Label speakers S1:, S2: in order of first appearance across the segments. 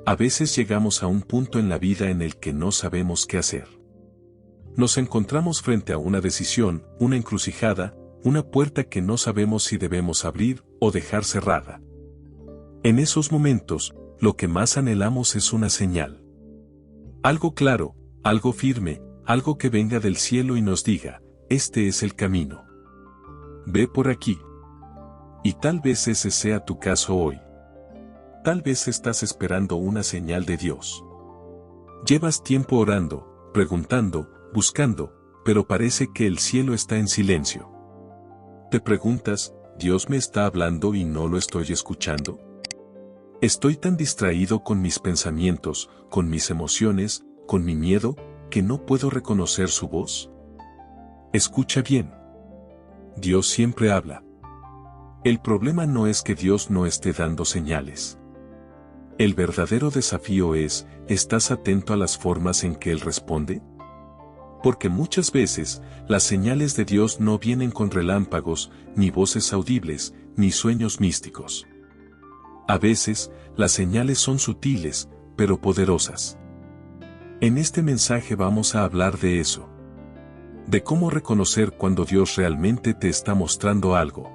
S1: A veces llegamos a un punto en la vida en el que no sabemos qué hacer. Nos encontramos frente a una decisión, una encrucijada, una puerta que no sabemos si debemos abrir o dejar cerrada. En esos momentos, lo que más anhelamos es una señal. Algo claro, algo firme, algo que venga del cielo y nos diga, este es el camino. Ve por aquí. Y tal vez ese sea tu caso hoy. Tal vez estás esperando una señal de Dios. Llevas tiempo orando, preguntando, buscando, pero parece que el cielo está en silencio. Te preguntas, ¿Dios me está hablando y no lo estoy escuchando? Estoy tan distraído con mis pensamientos, con mis emociones, con mi miedo, que no puedo reconocer su voz. Escucha bien. Dios siempre habla. El problema no es que Dios no esté dando señales. El verdadero desafío es, ¿estás atento a las formas en que Él responde? Porque muchas veces, las señales de Dios no vienen con relámpagos, ni voces audibles, ni sueños místicos. A veces, las señales son sutiles, pero poderosas. En este mensaje vamos a hablar de eso. De cómo reconocer cuando Dios realmente te está mostrando algo.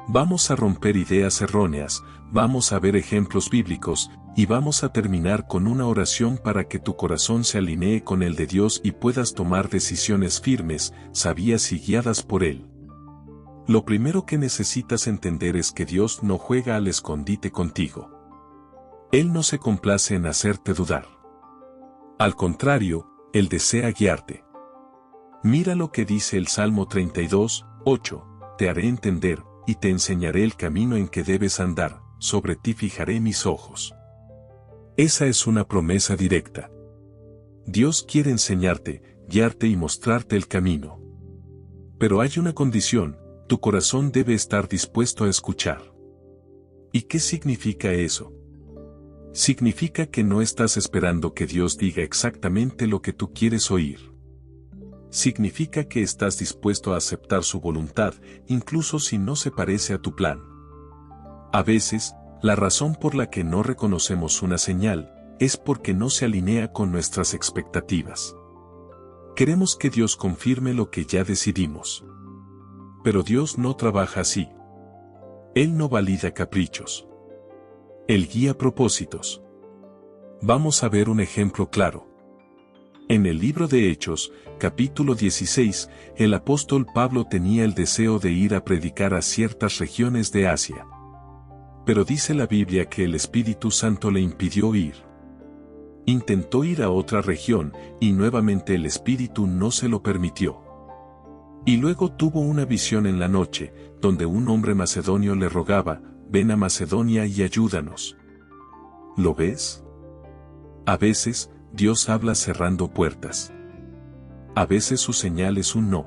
S1: Vamos a romper ideas erróneas, vamos a ver ejemplos bíblicos, y vamos a terminar con una oración para que tu corazón se alinee con el de Dios y puedas tomar decisiones firmes, sabias y guiadas por Él. Lo primero que necesitas entender es que Dios no juega al escondite contigo. Él no se complace en hacerte dudar. Al contrario, Él desea guiarte. Mira lo que dice el Salmo 32, 8, te haré entender, y te enseñaré el camino en que debes andar, sobre ti fijaré mis ojos. Esa es una promesa directa. Dios quiere enseñarte, guiarte y mostrarte el camino. Pero hay una condición, tu corazón debe estar dispuesto a escuchar. ¿Y qué significa eso? Significa que no estás esperando que Dios diga exactamente lo que tú quieres oír. Significa que estás dispuesto a aceptar su voluntad, incluso si no se parece a tu plan. A veces, la razón por la que no reconocemos una señal, es porque no se alinea con nuestras expectativas. Queremos que Dios confirme lo que ya decidimos. Pero Dios no trabaja así. Él no valida caprichos. Él guía propósitos. Vamos a ver un ejemplo claro. En el libro de Hechos, capítulo 16, el apóstol Pablo tenía el deseo de ir a predicar a ciertas regiones de Asia. Pero dice la Biblia que el Espíritu Santo le impidió ir. Intentó ir a otra región, y nuevamente el Espíritu no se lo permitió. Y luego tuvo una visión en la noche, donde un hombre macedonio le rogaba, ven a Macedonia y ayúdanos. ¿Lo ves? A veces, Dios habla cerrando puertas. A veces su señal es un no.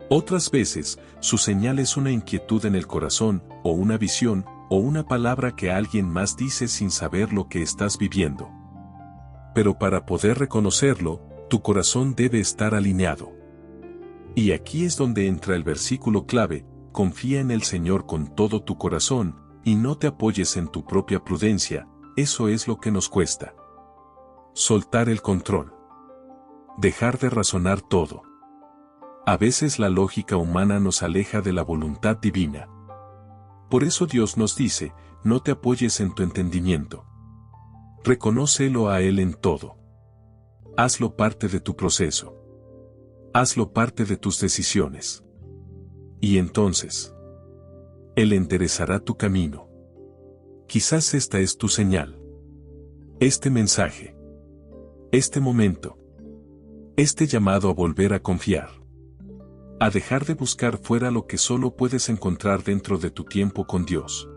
S1: Otras veces, su señal es una inquietud en el corazón, o una visión, o una palabra que alguien más dice sin saber lo que estás viviendo. Pero para poder reconocerlo, tu corazón debe estar alineado. Y aquí es donde entra el versículo clave, confía en el Señor con todo tu corazón, y no te apoyes en tu propia prudencia, eso es lo que nos cuesta. Soltar el control. Dejar de razonar todo. A veces la lógica humana nos aleja de la voluntad divina. Por eso Dios nos dice, no te apoyes en tu entendimiento. Reconócelo a Él en todo. Hazlo parte de tu proceso. Hazlo parte de tus decisiones. Y entonces, Él enderezará tu camino. Quizás esta es tu señal. Este mensaje. Este momento. Este llamado a volver a confiar. A dejar de buscar fuera lo que solo puedes encontrar dentro de tu tiempo con Dios.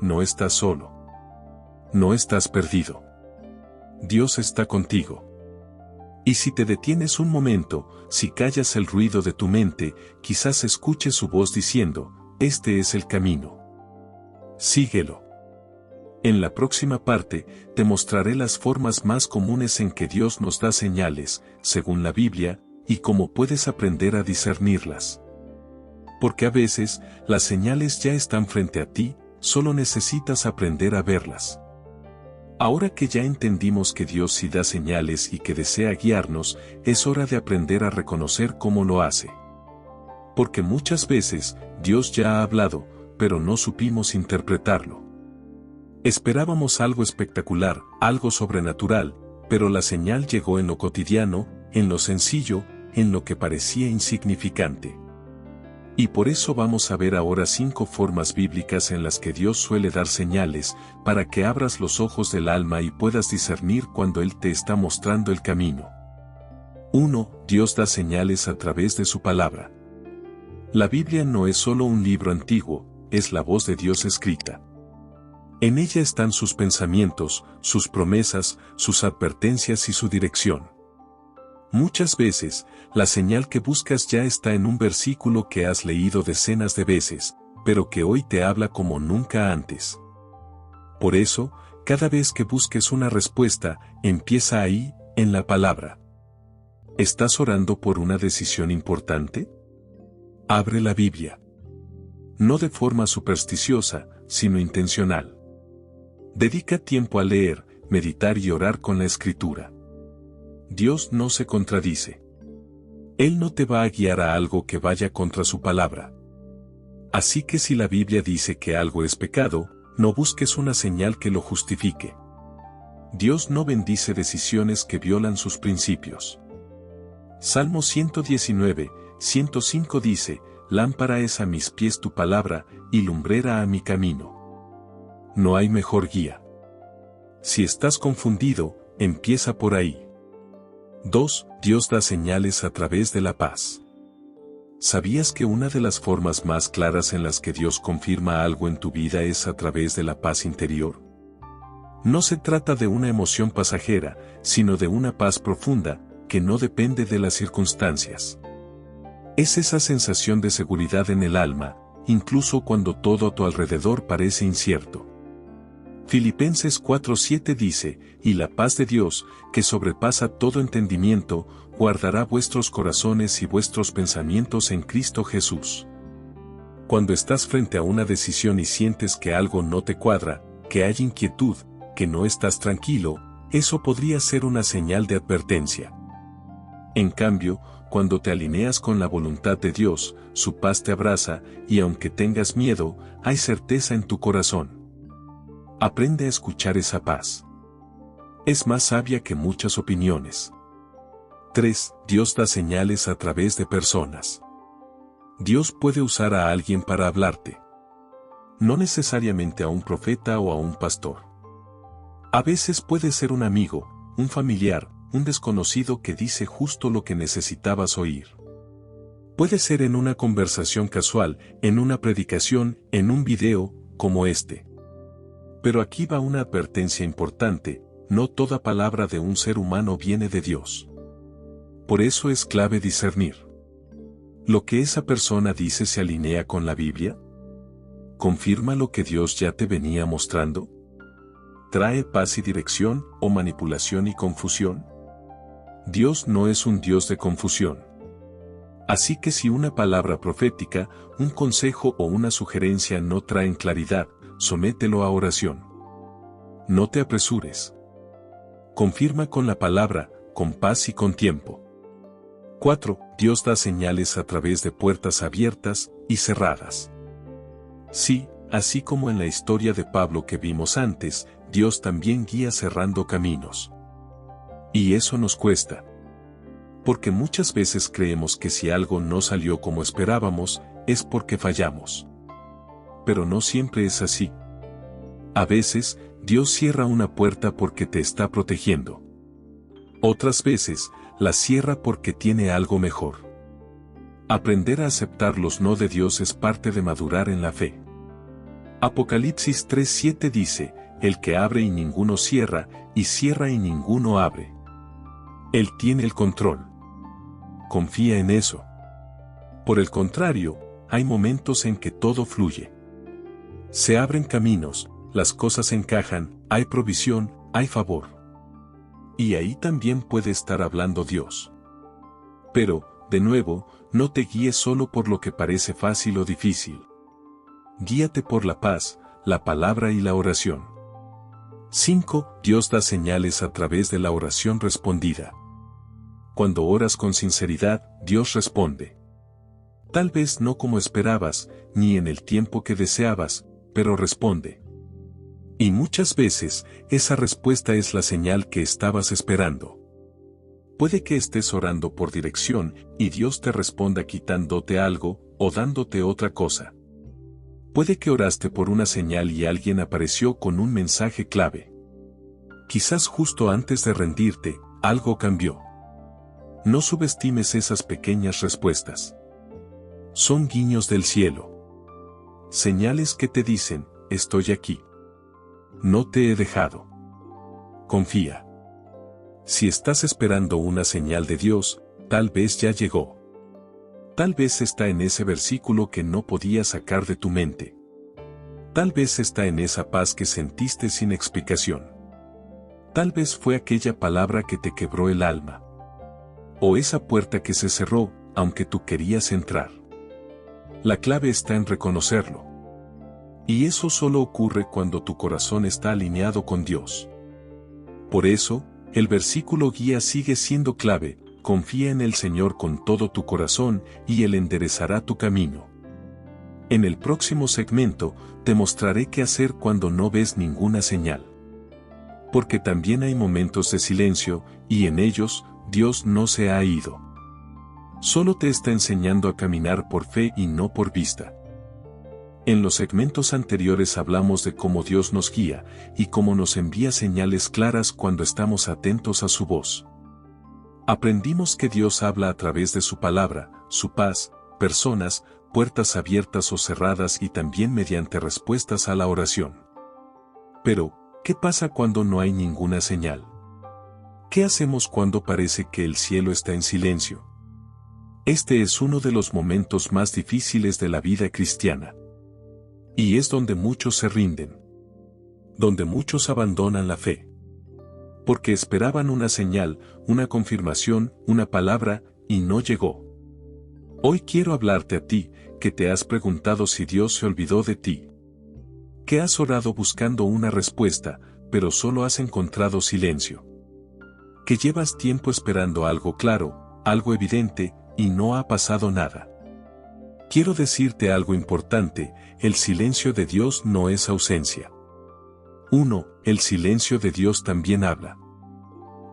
S1: No estás solo. No estás perdido. Dios está contigo. Y si te detienes un momento, si callas el ruido de tu mente, quizás escuches su voz diciendo, este es el camino. Síguelo. En la próxima parte, te mostraré las formas más comunes en que Dios nos da señales, según la Biblia, y cómo puedes aprender a discernirlas. Porque a veces, las señales ya están frente a ti, solo necesitas aprender a verlas. Ahora que ya entendimos que Dios sí da señales y que desea guiarnos, es hora de aprender a reconocer cómo lo hace. Porque muchas veces, Dios ya ha hablado, pero no supimos interpretarlo. Esperábamos algo espectacular, algo sobrenatural, pero la señal llegó en lo cotidiano, en lo sencillo, en lo que parecía insignificante. Y por eso vamos a ver ahora 5 formas bíblicas en las que Dios suele dar señales, para que abras los ojos del alma y puedas discernir cuando Él te está mostrando el camino. 1. Dios da señales a través de su palabra. La Biblia no es solo un libro antiguo, es la voz de Dios escrita. En ella están sus pensamientos, sus promesas, sus advertencias y su dirección. Muchas veces, la señal que buscas ya está en un versículo que has leído decenas de veces, pero que hoy te habla como nunca antes. Por eso, cada vez que busques una respuesta, empieza ahí, en la palabra. ¿Estás orando por una decisión importante? Abre la Biblia. No de forma supersticiosa, sino intencional. Dedica tiempo a leer, meditar y orar con la Escritura. Dios no se contradice. Él no te va a guiar a algo que vaya contra su palabra. Así que si la Biblia dice que algo es pecado, no busques una señal que lo justifique. Dios no bendice decisiones que violan sus principios. Salmo 119, 105 dice, lámpara es a mis pies tu palabra, y lumbrera a mi camino. No hay mejor guía. Si estás confundido, empieza por ahí. 2. Dios da señales a través de la paz. ¿Sabías que una de las formas más claras en las que Dios confirma algo en tu vida es a través de la paz interior? No se trata de una emoción pasajera, sino de una paz profunda, que no depende de las circunstancias. Es esa sensación de seguridad en el alma, incluso cuando todo a tu alrededor parece incierto. Filipenses 4:7 dice, y la paz de Dios, que sobrepasa todo entendimiento, guardará vuestros corazones y vuestros pensamientos en Cristo Jesús. Cuando estás frente a una decisión y sientes que algo no te cuadra, que hay inquietud, que no estás tranquilo, eso podría ser una señal de advertencia. En cambio, cuando te alineas con la voluntad de Dios, su paz te abraza, y aunque tengas miedo, hay certeza en tu corazón. Aprende a escuchar esa paz. Es más sabia que muchas opiniones. 3. Dios da señales a través de personas. Dios puede usar a alguien para hablarte. No necesariamente a un profeta o a un pastor. A veces puede ser un amigo, un familiar, un desconocido que dice justo lo que necesitabas oír. Puede ser en una conversación casual, en una predicación, en un video, como este. Pero aquí va una advertencia importante, no toda palabra de un ser humano viene de Dios. Por eso es clave discernir. ¿Lo que esa persona dice se alinea con la Biblia? ¿Confirma lo que Dios ya te venía mostrando? ¿Trae paz y dirección, o manipulación y confusión? Dios no es un Dios de confusión. Así que si una palabra profética, un consejo o una sugerencia no traen claridad, somételo a oración. No te apresures. Confirma con la palabra, con paz y con tiempo. 4. Dios da señales a través de puertas abiertas y cerradas. Sí, así como en la historia de Pablo que vimos antes, Dios también guía cerrando caminos. Y eso nos cuesta. Porque muchas veces creemos que si algo no salió como esperábamos, es porque fallamos. Pero no siempre es así. A veces, Dios cierra una puerta porque te está protegiendo. Otras veces, la cierra porque tiene algo mejor. Aprender a aceptar los no de Dios es parte de madurar en la fe. Apocalipsis 3:7 dice, el que abre y ninguno cierra, y cierra y ninguno abre. Él tiene el control. Confía en eso. Por el contrario, hay momentos en que todo fluye. Se abren caminos, las cosas encajan, hay provisión, hay favor. Y ahí también puede estar hablando Dios. Pero, de nuevo, no te guíes solo por lo que parece fácil o difícil. Guíate por la paz, la palabra y la oración. 5. Dios da señales a través de la oración respondida. Cuando oras con sinceridad, Dios responde. Tal vez no como esperabas, ni en el tiempo que deseabas, pero responde. Y muchas veces, esa respuesta es la señal que estabas esperando. Puede que estés orando por dirección y Dios te responda quitándote algo o dándote otra cosa. Puede que oraste por una señal y alguien apareció con un mensaje clave. Quizás justo antes de rendirte, algo cambió. No subestimes esas pequeñas respuestas. Son guiños del cielo. Señales que te dicen, estoy aquí. No te he dejado. Confía. Si estás esperando una señal de Dios, tal vez ya llegó. Tal vez está en ese versículo que no podías sacar de tu mente. Tal vez está en esa paz que sentiste sin explicación. Tal vez fue aquella palabra que te quebró el alma. O esa puerta que se cerró, aunque tú querías entrar. La clave está en reconocerlo. Y eso solo ocurre cuando tu corazón está alineado con Dios. Por eso, el versículo guía sigue siendo clave: confía en el Señor con todo tu corazón y Él enderezará tu camino. En el próximo segmento, te mostraré qué hacer cuando no ves ninguna señal. Porque también hay momentos de silencio, y en ellos, Dios no se ha ido. Solo te está enseñando a caminar por fe y no por vista. En los segmentos anteriores hablamos de cómo Dios nos guía y cómo nos envía señales claras cuando estamos atentos a su voz. Aprendimos que Dios habla a través de su palabra, su paz, personas, puertas abiertas o cerradas y también mediante respuestas a la oración. Pero, ¿qué pasa cuando no hay ninguna señal? ¿Qué hacemos cuando parece que el cielo está en silencio? Este es uno de los momentos más difíciles de la vida cristiana. Y es donde muchos se rinden. Donde muchos abandonan la fe. Porque esperaban una señal, una confirmación, una palabra, y no llegó. Hoy quiero hablarte a ti, que te has preguntado si Dios se olvidó de ti. Que has orado buscando una respuesta, pero solo has encontrado silencio. Que llevas tiempo esperando algo claro, algo evidente, y no ha pasado nada. Quiero decirte algo importante: el silencio de Dios no es ausencia. 1. El silencio de Dios también habla.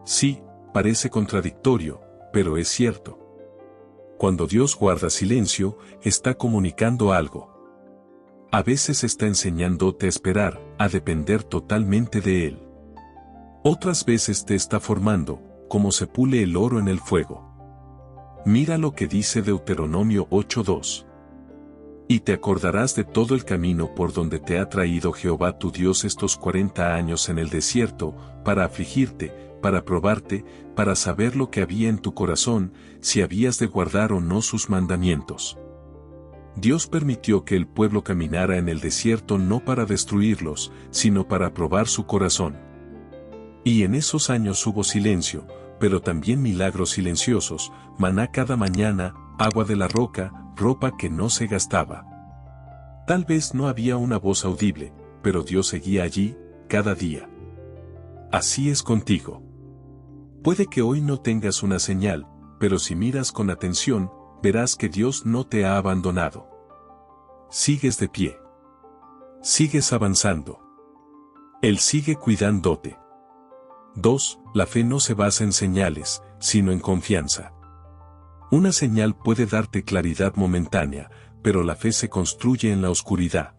S1: Sí, parece contradictorio, pero es cierto. Cuando Dios guarda silencio, está comunicando algo. A veces está enseñándote a esperar, a depender totalmente de Él. Otras veces te está formando, como se pule el oro en el fuego. Mira lo que dice Deuteronomio 8:2. Y te acordarás de todo el camino por donde te ha traído Jehová tu Dios estos 40 años en el desierto, para afligirte, para probarte, para saber lo que había en tu corazón, si habías de guardar o no sus mandamientos. Dios permitió que el pueblo caminara en el desierto no para destruirlos, sino para probar su corazón. Y en esos años hubo silencio, pero también milagros silenciosos: maná cada mañana, agua de la roca, ropa que no se gastaba. Tal vez no había una voz audible, pero Dios seguía allí, cada día. Así es contigo. Puede que hoy no tengas una señal, pero si miras con atención, verás que Dios no te ha abandonado. Sigues de pie. Sigues avanzando. Él sigue cuidándote. 2. La fe no se basa en señales, sino en confianza. Una señal puede darte claridad momentánea, pero la fe se construye en la oscuridad.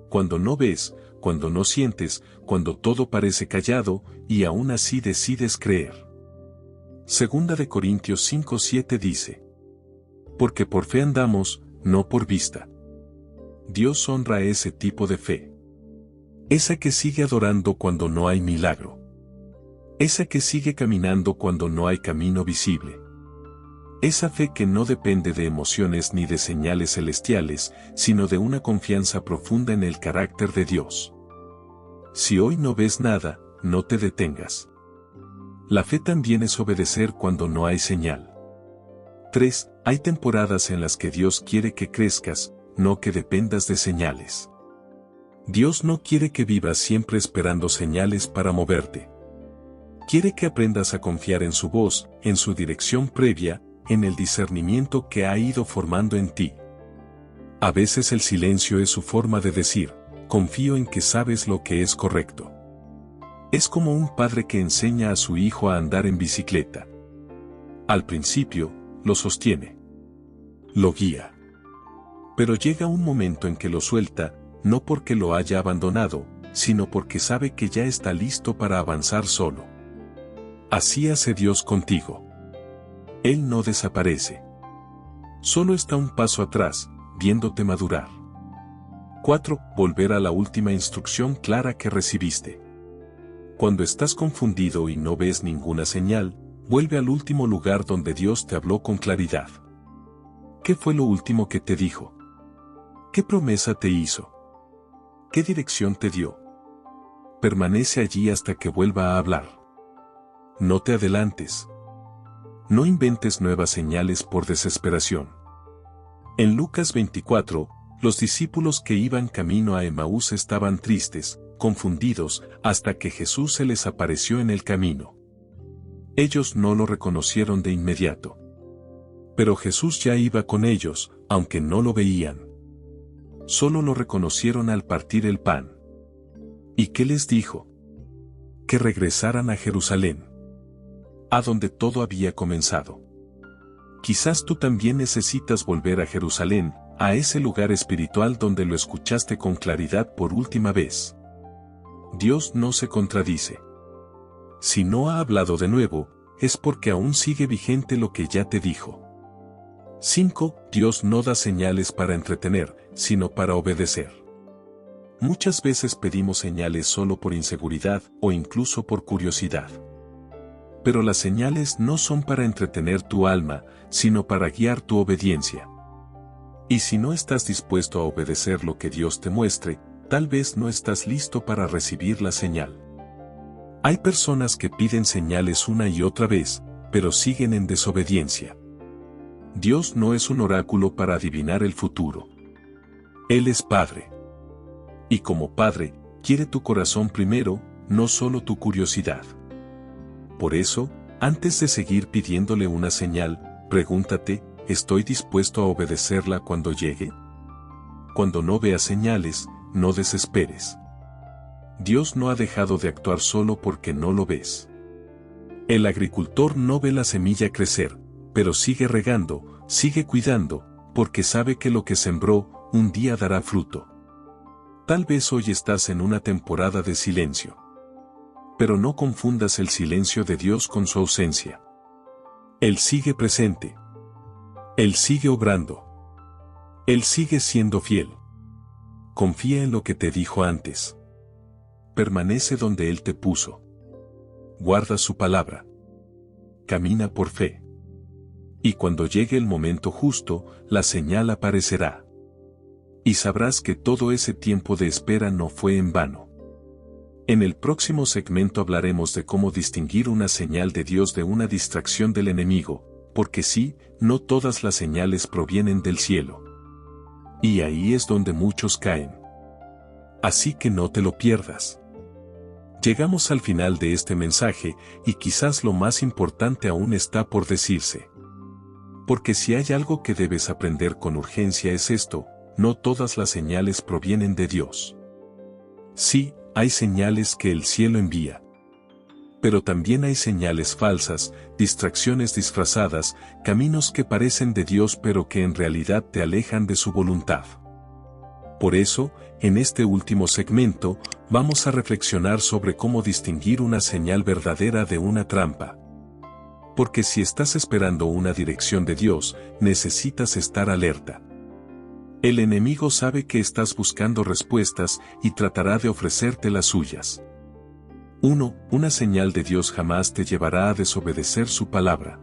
S1: Cuando no ves, cuando no sientes, cuando todo parece callado, y aún así decides creer. Segunda de Corintios 5:7 dice: porque por fe andamos, no por vista. Dios honra ese tipo de fe. Esa que sigue adorando cuando no hay milagro. Esa que sigue caminando cuando no hay camino visible. Esa fe que no depende de emociones ni de señales celestiales, sino de una confianza profunda en el carácter de Dios. Si hoy no ves nada, no te detengas. La fe también es obedecer cuando no hay señal. 3. Hay temporadas en las que Dios quiere que crezcas, no que dependas de señales. Dios no quiere que vivas siempre esperando señales para moverte. Quiere que aprendas a confiar en su voz, en su dirección previa, en el discernimiento que ha ido formando en ti. A veces el silencio es su forma de decir, confío en que sabes lo que es correcto. Es como un padre que enseña a su hijo a andar en bicicleta. Al principio, lo sostiene. Lo guía. Pero llega un momento en que lo suelta, no porque lo haya abandonado, sino porque sabe que ya está listo para avanzar solo. Así hace Dios contigo. Él no desaparece. Solo está un paso atrás, viéndote madurar. 4. Volver a la última instrucción clara que recibiste. Cuando estás confundido y no ves ninguna señal, vuelve al último lugar donde Dios te habló con claridad. ¿Qué fue lo último que te dijo? ¿Qué promesa te hizo? ¿Qué dirección te dio? Permanece allí hasta que vuelva a hablar. No te adelantes. No inventes nuevas señales por desesperación. En Lucas 24, los discípulos que iban camino a Emaús estaban tristes, confundidos, hasta que Jesús se les apareció en el camino. Ellos no lo reconocieron de inmediato. Pero Jesús ya iba con ellos, aunque no lo veían. Solo lo reconocieron al partir el pan. ¿Y qué les dijo? Que regresaran a Jerusalén, a donde todo había comenzado. Quizás tú también necesitas volver a Jerusalén, a ese lugar espiritual donde lo escuchaste con claridad por última vez. Dios no se contradice. Si no ha hablado de nuevo, es porque aún sigue vigente lo que ya te dijo. 5. Dios no da señales para entretener, sino para obedecer. Muchas veces pedimos señales solo por inseguridad o incluso por curiosidad. Pero las señales no son para entretener tu alma, sino para guiar tu obediencia. Y si no estás dispuesto a obedecer lo que Dios te muestre, tal vez no estás listo para recibir la señal. Hay personas que piden señales una y otra vez, pero siguen en desobediencia. Dios no es un oráculo para adivinar el futuro. Él es Padre. Y como Padre, quiere tu corazón primero, no solo tu curiosidad. Por eso, antes de seguir pidiéndole una señal, pregúntate, ¿estoy dispuesto a obedecerla cuando llegue? Cuando no veas señales, no desesperes. Dios no ha dejado de actuar solo porque no lo ves. El agricultor no ve la semilla crecer, pero sigue regando, sigue cuidando, porque sabe que lo que sembró, un día dará fruto. Tal vez hoy estás en una temporada de silencio. Pero no confundas el silencio de Dios con su ausencia. Él sigue presente. Él sigue obrando. Él sigue siendo fiel. Confía en lo que te dijo antes. Permanece donde Él te puso. Guarda su palabra. Camina por fe. Y cuando llegue el momento justo, la señal aparecerá. Y sabrás que todo ese tiempo de espera no fue en vano. En el próximo segmento hablaremos de cómo distinguir una señal de Dios de una distracción del enemigo, porque sí, no todas las señales provienen del cielo. Y ahí es donde muchos caen. Así que no te lo pierdas. Llegamos al final de este mensaje, y quizás lo más importante aún está por decirse. Porque si hay algo que debes aprender con urgencia es esto, no todas las señales provienen de Dios. Sí, hay señales que el cielo envía. Pero también hay señales falsas, distracciones disfrazadas, caminos que parecen de Dios pero que en realidad te alejan de su voluntad. Por eso, en este último segmento, vamos a reflexionar sobre cómo distinguir una señal verdadera de una trampa. Porque si estás esperando una dirección de Dios, necesitas estar alerta. El enemigo sabe que estás buscando respuestas y tratará de ofrecerte las suyas. 1. Una señal de Dios jamás te llevará a desobedecer su palabra.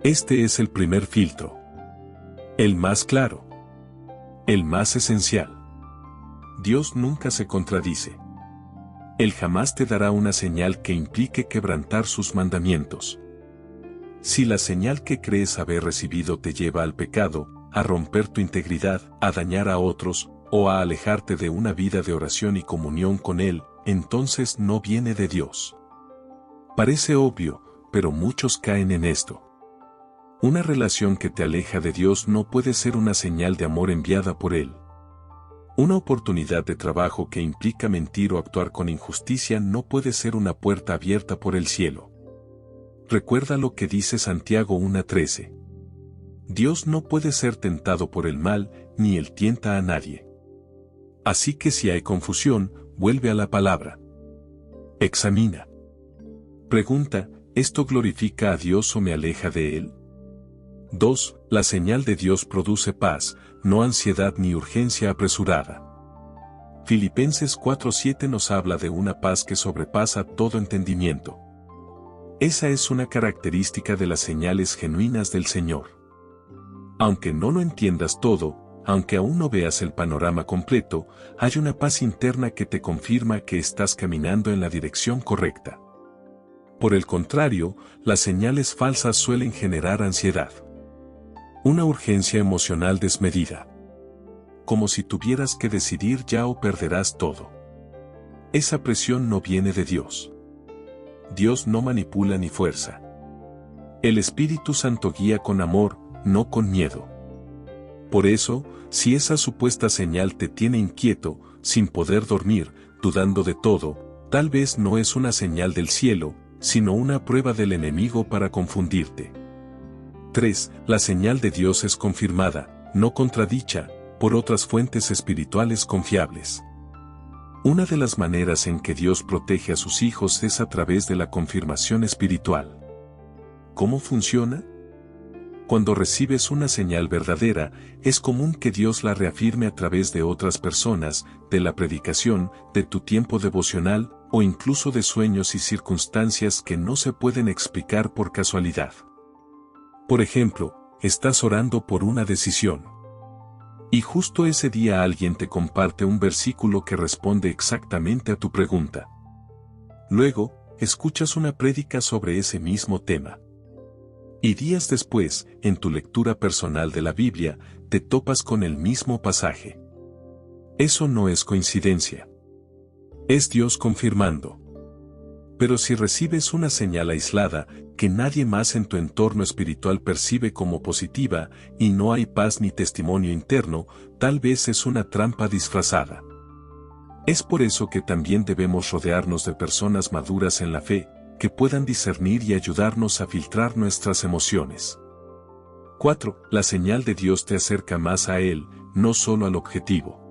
S1: Este es el primer filtro. El más claro. El más esencial. Dios nunca se contradice. Él jamás te dará una señal que implique quebrantar sus mandamientos. Si la señal que crees haber recibido te lleva al pecado, a romper tu integridad, a dañar a otros, o a alejarte de una vida de oración y comunión con Él, entonces no viene de Dios. Parece obvio, pero muchos caen en esto. Una relación que te aleja de Dios no puede ser una señal de amor enviada por Él. Una oportunidad de trabajo que implica mentir o actuar con injusticia no puede ser una puerta abierta por el cielo. Recuerda lo que dice Santiago 1:13. Dios no puede ser tentado por el mal, ni Él tienta a nadie. Así que si hay confusión, vuelve a la palabra. Examina. Pregunta, ¿esto glorifica a Dios o me aleja de Él? 2. La señal de Dios produce paz, no ansiedad ni urgencia apresurada. Filipenses 4:7 nos habla de una paz que sobrepasa todo entendimiento. Esa es una característica de las señales genuinas del Señor. Aunque no lo entiendas todo, aunque aún no veas el panorama completo, hay una paz interna que te confirma que estás caminando en la dirección correcta. Por el contrario, las señales falsas suelen generar ansiedad. Una urgencia emocional desmedida. Como si tuvieras que decidir ya o perderás todo. Esa presión no viene de Dios. Dios no manipula ni fuerza. El Espíritu Santo guía con amor, no con miedo. Por eso, si esa supuesta señal te tiene inquieto, sin poder dormir, dudando de todo, tal vez no es una señal del cielo, sino una prueba del enemigo para confundirte. 3. La señal de Dios es confirmada, no contradicha, por otras fuentes espirituales confiables. Una de las maneras en que Dios protege a sus hijos es a través de la confirmación espiritual. ¿Cómo funciona? Cuando recibes una señal verdadera, es común que Dios la reafirme a través de otras personas, de la predicación, de tu tiempo devocional, o incluso de sueños y circunstancias que no se pueden explicar por casualidad. Por ejemplo, estás orando por una decisión. Y justo ese día alguien te comparte un versículo que responde exactamente a tu pregunta. Luego, escuchas una prédica sobre ese mismo tema. Y días después, en tu lectura personal de la Biblia, te topas con el mismo pasaje. Eso no es coincidencia. Es Dios confirmando. Pero si recibes una señal aislada, que nadie más en tu entorno espiritual percibe como positiva, y no hay paz ni testimonio interno, tal vez es una trampa disfrazada. Es por eso que también debemos rodearnos de personas maduras en la fe, que puedan discernir y ayudarnos a filtrar nuestras emociones. 4. La señal de Dios te acerca más a Él, no solo al objetivo.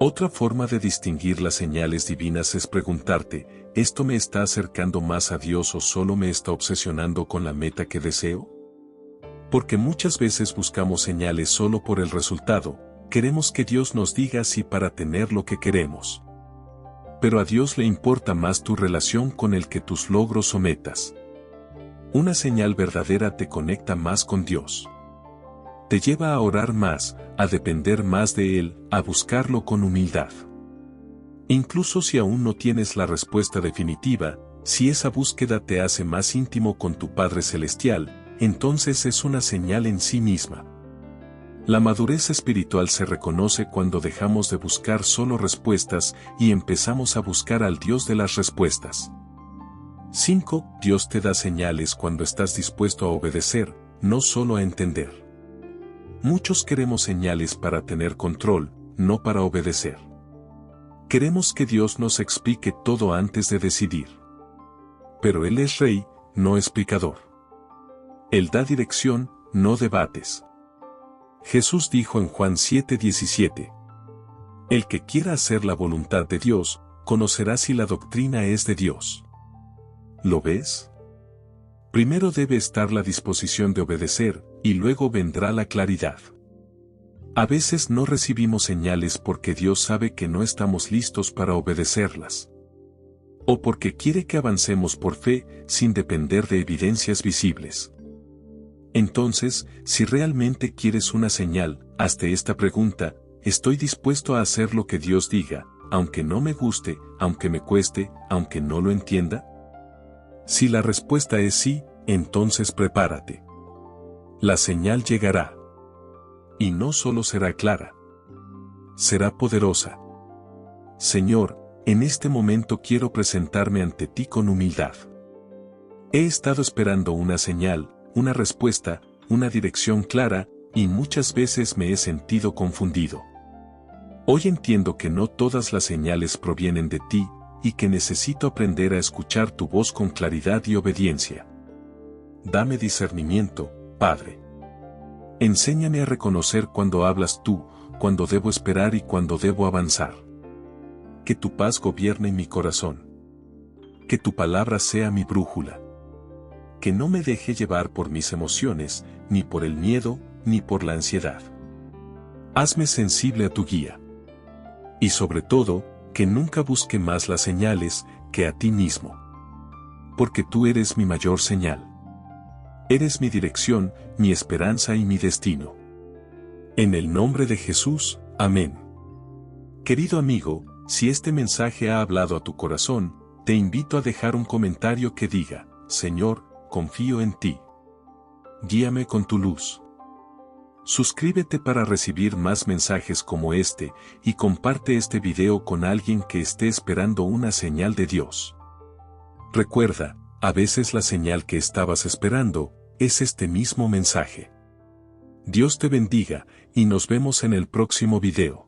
S1: Otra forma de distinguir las señales divinas es preguntarte, ¿esto me está acercando más a Dios o solo me está obsesionando con la meta que deseo? Porque muchas veces buscamos señales solo por el resultado, queremos que Dios nos diga sí para tener lo que queremos. Pero a Dios le importa más tu relación con Él que tus logros o metas. Una señal verdadera te conecta más con Dios. Te lleva a orar más, a depender más de Él, a buscarlo con humildad. Incluso si aún no tienes la respuesta definitiva, si esa búsqueda te hace más íntimo con tu Padre Celestial, entonces es una señal en sí misma. La madurez espiritual se reconoce cuando dejamos de buscar solo respuestas y empezamos a buscar al Dios de las respuestas. 5. Dios te da señales cuando estás dispuesto a obedecer, no solo a entender. Muchos queremos señales para tener control, no para obedecer. Queremos que Dios nos explique todo antes de decidir. Pero Él es Rey, no explicador. Él da dirección, no debates. Jesús dijo en Juan 7:17. El que quiera hacer la voluntad de Dios, conocerá si la doctrina es de Dios. ¿Lo ves? Primero debe estar la disposición de obedecer, y luego vendrá la claridad. A veces no recibimos señales porque Dios sabe que no estamos listos para obedecerlas. O porque quiere que avancemos por fe, sin depender de evidencias visibles. Entonces, si realmente quieres una señal, hazte esta pregunta: ¿estoy dispuesto a hacer lo que Dios diga, aunque no me guste, aunque me cueste, aunque no lo entienda? Si la respuesta es sí, entonces prepárate. La señal llegará. Y no solo será clara. será poderosa. Señor, en este momento quiero presentarme ante ti con humildad. He estado esperando una señal, una respuesta, una dirección clara, y muchas veces me he sentido confundido. Hoy entiendo que no todas las señales provienen de ti, y que necesito aprender a escuchar tu voz con claridad y obediencia. Dame discernimiento, Padre. Enséñame a reconocer cuando hablas tú, cuando debo esperar y cuando debo avanzar. Que tu paz gobierne mi corazón. Que tu palabra sea mi brújula. Que no me deje llevar por mis emociones, ni por el miedo, ni por la ansiedad. Hazme sensible a tu guía. Y sobre todo, que nunca busque más las señales que a ti mismo. Porque tú eres mi mayor señal. Eres mi dirección, mi esperanza y mi destino. En el nombre de Jesús, amén. Querido amigo, si este mensaje ha hablado a tu corazón, te invito a dejar un comentario que diga: Señor, confío en ti. Guíame con tu luz. Suscríbete para recibir más mensajes como este, y comparte este video con alguien que esté esperando una señal de Dios. Recuerda, a veces la señal que estabas esperando es este mismo mensaje. Dios te bendiga, y nos vemos en el próximo video.